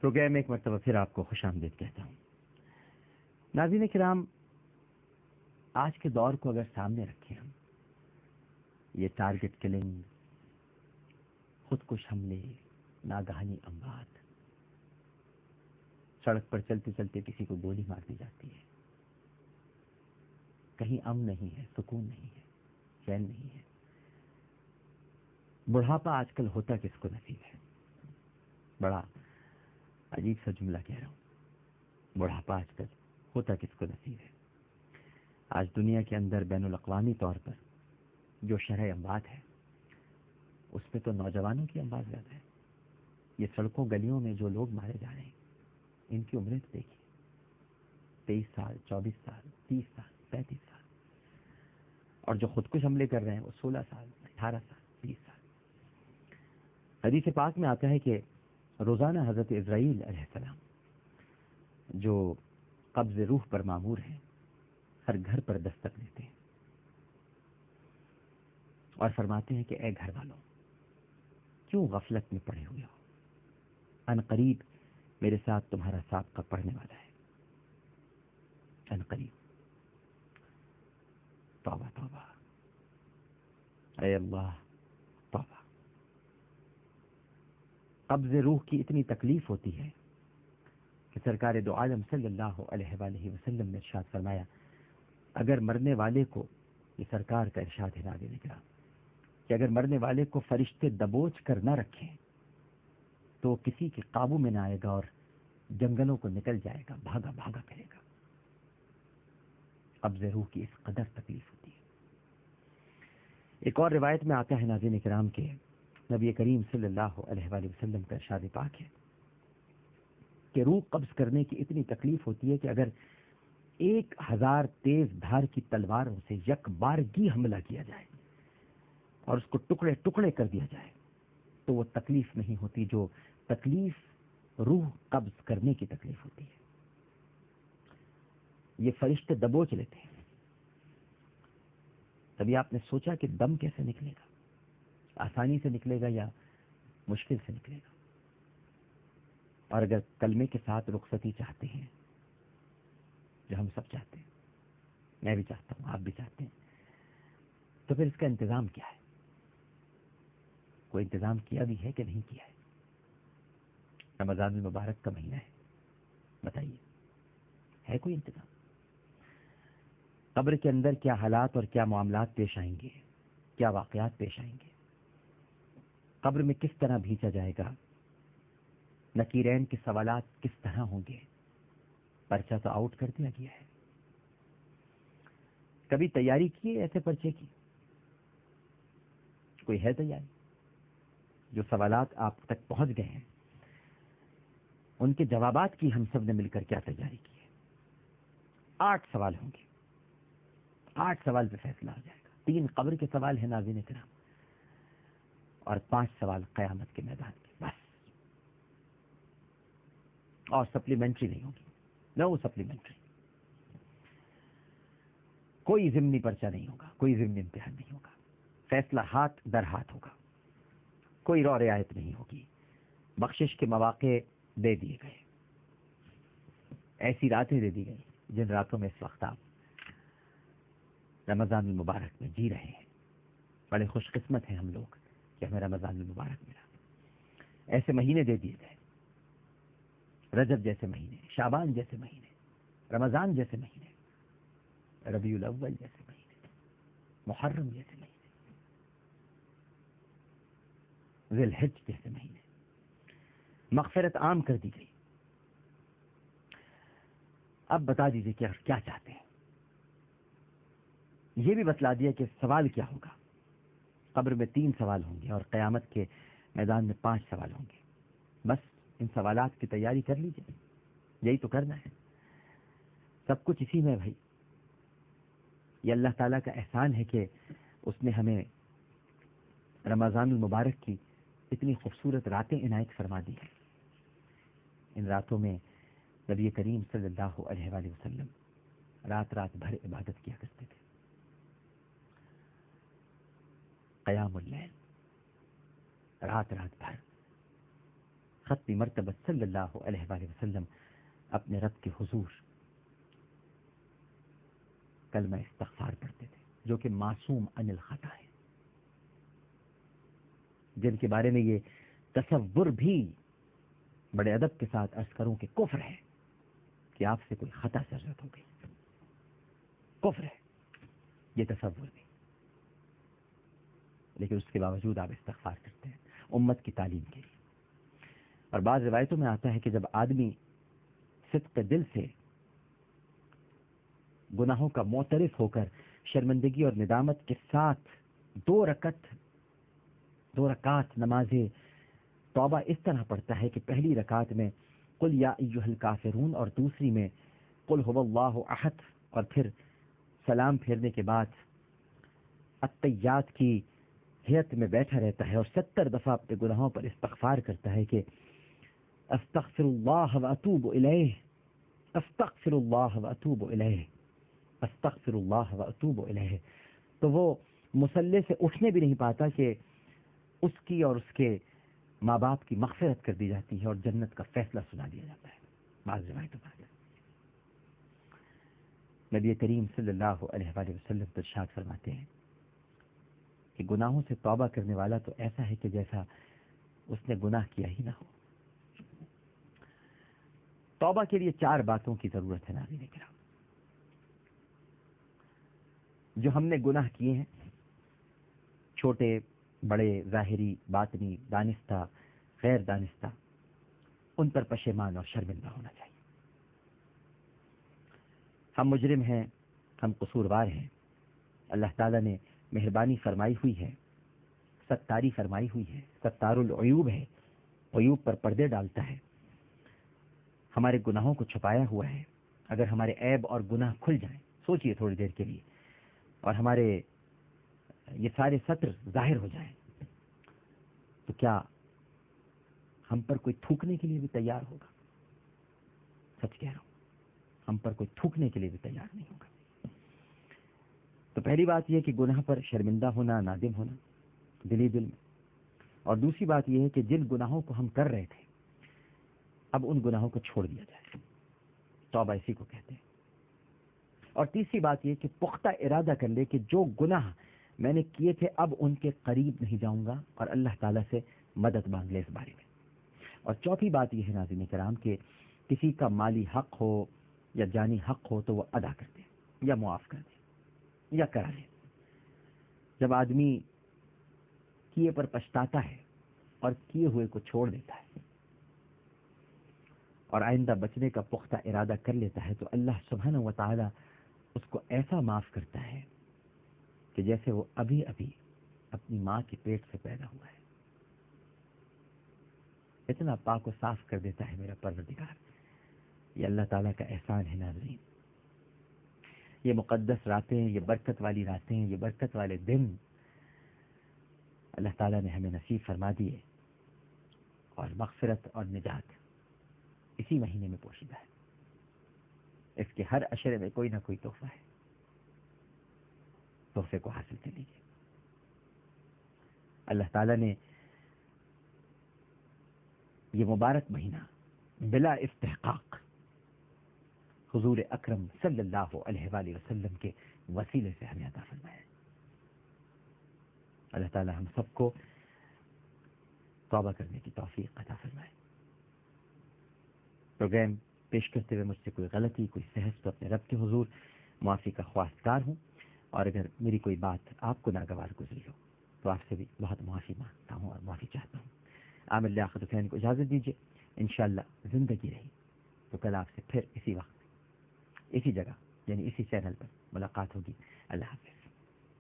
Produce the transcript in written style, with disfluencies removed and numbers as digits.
Programme میں ایک مرتبہ پھر آپ کو خوش آمدید کہتا ہوں۔ ناظرین کرام، آج کے دور کو اگر سامنے رکھیں ہم، یہ ٹارگٹ کلنگ، خودکش حملے، ناگہانی اموات، سڑک پر چلتے چلتے کسی کو گولی مار دی جاتی ہے، کہیں امن نہیں ہے، سکون نہیں ہے، چین نہیں ہے۔ بڑھاپا آج کل ہوتا کس کو نصیب ہے؟ بڑا عجیب سا جملہ کہہ رہا ہوں، بڑھاپا آج کل ہوتا کس کو نصیب ہے؟ آج دنیا کے اندر بین الاقوامی طور پر جو شرح اموات ہے، اس پہ تو نوجوانوں کی اموات زیادہ ہے۔ یہ سڑکوں گلیوں میں جو لوگ مارے جا رہے ہیں، ان کی عمریں تو دیکھیے، 23 سال، 24 سال، 30 سال، 35 سال، اور جو خودکش حملے کر رہے ہیں وہ 16 سال، 18 سال، 20 سال۔ حدیث پاک میں آتا ہے کہ روزانہ حضرت اسرائیل علیہ السلام جو قبض روح پر مامور ہیں، ہر گھر پر دستک دیتے ہیں اور فرماتے ہیں کہ اے گھر والوں، کیوں غفلت میں پڑے ہوئے ہو؟ ان قریب میرے ساتھ تمہارا سابقہ پڑھنے والا ہے، ان قریب۔ توبہ توبہ، اے اللہ توبہ۔ قبض روح کی اتنی تکلیف ہوتی ہے کہ سرکار دو عالم صلی اللہ علیہ وآلہ وسلم نے ارشاد فرمایا، اگر مرنے والے کو، یہ سرکار کا ارشاد ہے ناظرین کرام، کہ اگر مرنے والے کو فرشتے دبوچ کر نہ رکھیں تو وہ کسی کے قابو میں نہ آئے گا اور جنگلوں کو نکل جائے گا، بھاگا بھاگا کرے گا۔ قبض روح کی اس قدر تکلیف ہوتی ہے۔ ایک اور روایت میں آتا ہے ناظرین کرام کہ نبی کریم صلی اللہ علیہ وآلہ وسلم کا ارشاد پاک ہے کہ روح قبض کرنے کی اتنی تکلیف ہوتی ہے کہ اگر 1000 تیز دھار کی تلواروں سے یک بارگی حملہ کیا جائے اور اس کو ٹکڑے ٹکڑے کر دیا جائے تو وہ تکلیف نہیں ہوتی جو تکلیف روح قبض کرنے کی تکلیف ہوتی ہے۔ یہ فرشتے دبوچ لیتے ہیں۔ تبھی آپ نے سوچا کہ دم کیسے نکلے گا، آسانی سے نکلے گا یا مشکل سے نکلے گا؟ اور اگر کلمے کے ساتھ رخصتی چاہتے ہیں، جو ہم سب چاہتے ہیں، میں بھی چاہتا ہوں، آپ بھی چاہتے ہیں، تو پھر اس کا انتظام کیا ہے؟ کوئی انتظام کیا بھی ہے کہ نہیں کیا ہے؟ رمضان المبارک کا مہینہ ہے، بتائیے ہے کوئی انتظام؟ قبر کے اندر کیا حالات اور کیا معاملات پیش آئیں گے، کیا واقعات پیش آئیں گے؟ قبر میں کس طرح بھیجا جائے گا؟ نکیرین کے سوالات کس طرح ہوں گے؟ پرچہ تو آؤٹ کر دیا گیا ہے۔ کبھی تیاری کی ہے ایسے پرچے کی؟ کوئی ہے تیاری؟ جو سوالات آپ تک پہنچ گئے ہیں ان کے جوابات کی ہم سب نے مل کر کیا تیاری کی ہے؟ 8 سوال ہوں گے، 8 سوال پہ فیصلہ ہو جائے گا۔ 3 قبر کے سوال ہیں ناظرین کرام، اور 5 سوال قیامت کے میدان کے، بس۔ اور سپلیمنٹری نہیں ہوگی، نو سپلیمنٹری۔ کوئی ضمنی پرچہ نہیں ہوگا، کوئی ضمنی امتحان نہیں ہوگا، فیصلہ ہاتھ در ہاتھ ہوگا، کوئی رو رعایت نہیں ہوگی۔ بخشش کے مواقع دے دیے گئے، ایسی راتیں دے دی گئی جن راتوں میں اس وقت آپ رمضان المبارک میں جی رہے ہیں۔ بڑے خوش قسمت ہیں ہم لوگ کہ ہمیں رمضان المبارک ملا۔ ایسے مہینے دے دیے گئے، رجب جیسے مہینے، شعبان جیسے مہینے، رمضان جیسے مہینے، ربیع الاول جیسے مہینے، محرم جیسے مہینے، ذی الحج جیسے مہینے۔ مغفرت عام کر دی گئی۔ اب بتا دیجیے کہ کیا چاہتے ہیں؟ یہ بھی بتلا دیا کہ سوال کیا ہوگا۔ قبر میں 3 سوال ہوں گے اور قیامت کے میدان میں 5 سوال ہوں گے۔ بس ان سوالات کی تیاری کر لیجیے، یہی تو کرنا ہے۔ سب کچھ اسی میں بھائی۔ یہ اللہ تعالیٰ کا احسان ہے کہ اس نے ہمیں رمضان المبارک کی اتنی خوبصورت راتیں عنایت فرما دی ہیں۔ ان راتوں میں نبی کریم صلی اللہ علیہ وآلہ وسلم رات رات بھر عبادت کیا کرتے تھے۔ قیام اللیل، رات رات بھر ختمی مرتبہ صلی اللہ علیہ وآلہ وسلم اپنے رب کے حضور کلمہ استغفار پڑھتے تھے، جو کہ معصوم عن الخطا ہے، جن کے بارے میں یہ تصور بھی بڑے ادب کے ساتھ عرض کروں کہ کفر ہے کہ آپ سے کوئی خطا سرزد ہو گئی، کفر ہے یہ تصور بھی، لیکن اس کے باوجود آپ استغفار کرتے ہیں امت کی تعلیم کے لیے۔ اور بعض روایتوں میں آتا ہے کہ جب آدمی صدق دل سے گناہوں کا معترف ہو کر شرمندگی اور ندامت کے ساتھ دو رکعت نماز توبہ اس طرح پڑھتا ہے کہ پہلی رکعت میں قل یا ایھا الکافرون اور دوسری میں قل ھو اللہ احد، اور پھر سلام پھیرنے کے بعد التحیات کی ہیئت میں بیٹھا رہتا ہے اور 70 دفعہ اپنے گناہوں پر استغفار کرتا ہے کہ استغفر اللہ واتوب الیہ، استغفر اللہ واتوب الیہ، استغفر اللہ واتوب الیہ، تو وہ مصلی سے اٹھنے بھی نہیں پاتا کہ اس کی اور اس کے ماں باپ کی مغفرت کر دی جاتی ہے اور جنت کا فیصلہ سنا دیا جاتا ہے۔ بعض روایتوں میں نبی کریم صلی اللہ علیہ وآلہ وسلم ارشاد فرماتے ہیں کہ گناہوں سے توبہ کرنے والا تو ایسا ہے کہ جیسا اس نے گناہ کیا ہی نہ ہو۔ توبہ کے لیے 4 باتوں کی ضرورت ہے ناظرین کرام۔ جو ہم نے گناہ کیے ہیں، چھوٹے بڑے، ظاہری باطنی، دانستہ غیر دانستہ، ان پر پشیمان اور شرمندہ ہونا چاہیے۔ ہم مجرم ہیں، ہم قصوروار ہیں، اللہ تعالیٰ نے مہربانی فرمائی ہوئی ہے، ستاری فرمائی ہوئی ہے، ستار العیوب ہے، عیوب پر پردے ڈالتا ہے، ہمارے گناہوں کو چھپایا ہوا ہے۔ اگر ہمارے عیب اور گناہ کھل جائیں، سوچئے تھوڑی دیر کے لیے، اور ہمارے یہ سارے ستر ظاہر ہو جائیں، تو کیا ہم پر کوئی تھوکنے کے لیے بھی تیار ہوگا؟ سچ کہہ رہا ہوں، ہم پر کوئی تھوکنے کے لیے بھی تیار نہیں ہوگا۔ تو پہلی بات یہ کہ گناہ پر شرمندہ ہونا، نادم ہونا دل میں، اور دوسری بات یہ ہے کہ جن گناہوں کو ہم کر رہے تھے اب ان گناہوں کو چھوڑ دیا جائے، توبہ اسی کو کہتے ہیں۔ اور تیسری بات یہ کہ پختہ ارادہ کر لے کہ جو گناہ میں نے کیے تھے اب ان کے قریب نہیں جاؤں گا، اور اللہ تعالیٰ سے مدد مانگ لے اس بارے میں۔ اور چوتھی بات یہ ہے ناظرین کرام کہ کسی کا مالی حق ہو یا جانی حق ہو تو وہ ادا کر دے یا معاف کر دے یا کرا لے۔ جب آدمی کیے پر پچھتاتا ہے اور کیے ہوئے کو چھوڑ دیتا ہے اور آئندہ بچنے کا پختہ ارادہ کر لیتا ہے تو اللہ سبحانہ و تعالی اس کو ایسا معاف کرتا ہے کہ جیسے وہ ابھی ابھی اپنی ماں کے پیٹ سے پیدا ہوا ہے۔ اتنا پاک و صاف کر دیتا ہے میرا پروردگار۔ یہ اللہ تعالیٰ کا احسان ہے ناظرین۔ یہ مقدس راتیں، یہ برکت والی راتیں، یہ برکت والے دن اللہ تعالیٰ نے ہمیں نصیب فرما دیے، اور مغفرت اور نجات اسی مہینے میں پوشیدہ ہے۔ اس کے ہر عشرے میں کوئی نہ کوئی تحفہ ہے، تحفے کو حاصل کر لیجیے۔ اللہ تعالیٰ نے یہ مبارک مہینہ بلا استحقاق حضور اکرم صلی اللہ علیہ وآلہ وسلم کے وسیلے سے ہمیں عطا فرمایا ہے۔ اللہ تعالیٰ ہم سب کو توبہ کرنے کی توفیق عطا فرمائے۔ پروگرام پیش کرتے ہوئے مجھ سے کوئی غلطی، کوئی سہو تو اپنے رب کے حضور معافی کا خواستگار ہوں، اور اگر میری کوئی بات آپ کو ناگوار گزری ہو تو آپ سے بھی بہت معافی مانگتا ہوں اور معافی چاہتا ہوں۔ عامر لیاقت حسین کو اجازت دیجیے، انشاءاللہ زندگی رہی تو کل آپ سے پھر اسی وقت اسی جگہ یعنی اسی چینل پر ملاقات ہوگی۔ اللہ حافظ۔